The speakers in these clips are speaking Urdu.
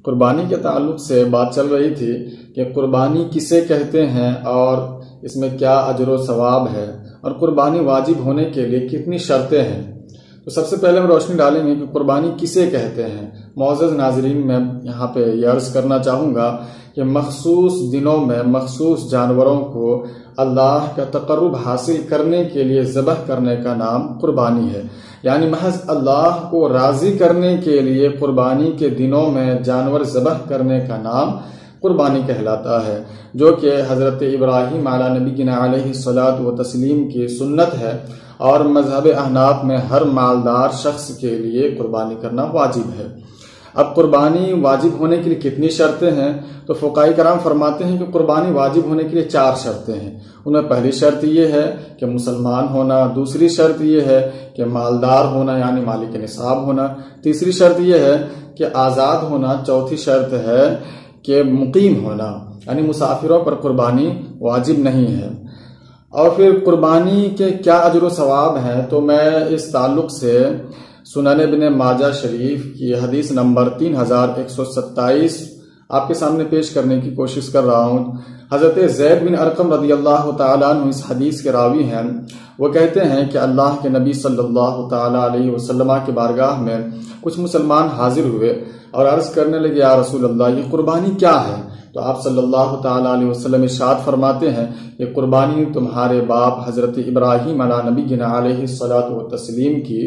قربانی کے تعلق سے بات چل رہی تھی کہ قربانی کسے کہتے ہیں اور اس میں کیا اجر و ثواب ہے اور قربانی واجب ہونے کے لیے کتنی شرطیں ہیں۔ تو سب سے پہلے ہم روشنی ڈالیں گے کہ قربانی کسے کہتے ہیں۔ معزز ناظرین، میں یہاں پہ یہ عرض کرنا چاہوں گا کہ مخصوص دنوں میں مخصوص جانوروں کو اللہ کا تقرب حاصل کرنے کے لیے ذبح کرنے کا نام قربانی ہے، یعنی محض اللہ کو راضی کرنے کے لیے قربانی کے دنوں میں جانور ذبح کرنے کا نام قربانی کہلاتا ہے، جو کہ حضرت ابراہیم علی نبینا علیہ الصلاۃ والتسلیم کی سنت ہے، اور مذہب احناف میں ہر مالدار شخص کے لیے قربانی کرنا واجب ہے۔ اب قربانی واجب ہونے کے لیے کتنی شرطیں ہیں؟ تو فقہاء کرام فرماتے ہیں کہ قربانی واجب ہونے کے لیے 4 شرطیں ہیں۔ ان میں پہلی شرط یہ ہے کہ مسلمان ہونا، دوسری شرط یہ ہے کہ مالدار ہونا یعنی مالک نصاب ہونا، تیسری شرط یہ ہے کہ آزاد ہونا، چوتھی شرط ہے کہ مقیم ہونا یعنی مسافروں پر قربانی واجب نہیں ہے۔ اور پھر قربانی کے کیا اجر و ثواب ہیں، تو میں اس تعلق سے سنن ابن ماجہ شریف کی حدیث نمبر 3127 آپ کے سامنے پیش کرنے کی کوشش کر رہا ہوں۔ حضرت زید بن ارقم رضی اللہ تعالیٰ عنہ اس حدیث کے راوی ہیں۔ وہ کہتے ہیں کہ اللہ کے نبی صلی اللہ تعالیٰ علیہ وسلم کے بارگاہ میں کچھ مسلمان حاضر ہوئے اور عرض کرنے لگے، یا رسول اللہ، یہ قربانی کیا ہے؟ تو آپ صلی اللہ تعالیٰ علیہ وسلم ارشاد فرماتے ہیں کہ قربانی تمہارے باپ حضرت ابراہیم علی نبینا علیہ الصلاۃ والتسلیم کی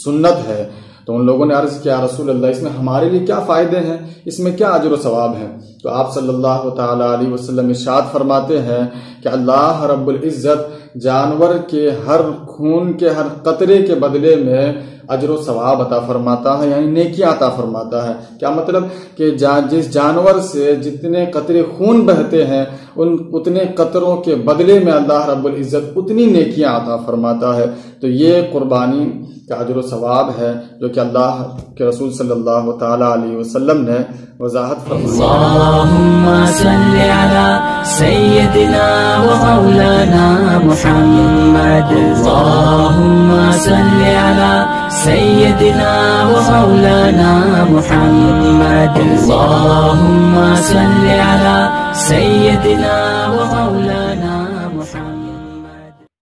سنت ہے۔ تو ان لوگوں نے عرض کیا، رسول اللہ، اس میں ہمارے لیے کیا فائدے ہیں، اس میں کیا اجر و ثواب ہیں؟ تو آپ صلی اللہ تعالیٰ علیہ وسلم ارشاد فرماتے ہیں کہ اللہ رب العزت جانور کے ہر خون کے ہر قطرے کے بدلے میں اجر و ثواب عطا فرماتا ہے، یعنی نیکیاں عطا فرماتا ہے۔ کیا مطلب کہ جس جانور سے جتنے قطرے خون بہتے ہیں اتنے قطروں کے بدلے میں اللہ رب العزت اتنی نیکیاں عطا فرماتا ہے۔ تو یہ قربانی کا اجر و ثواب ہے جو کہ اللہ کے رسول صلی اللہ تعالیٰ علیہ وسلم نے وضاحت فرمائی۔ اللہم صلی علی سیدنا و مولانا محمد، اللہم صلی علی سیدنا و مولانا محمد، اللہم صلی علی سیدنا و مولانا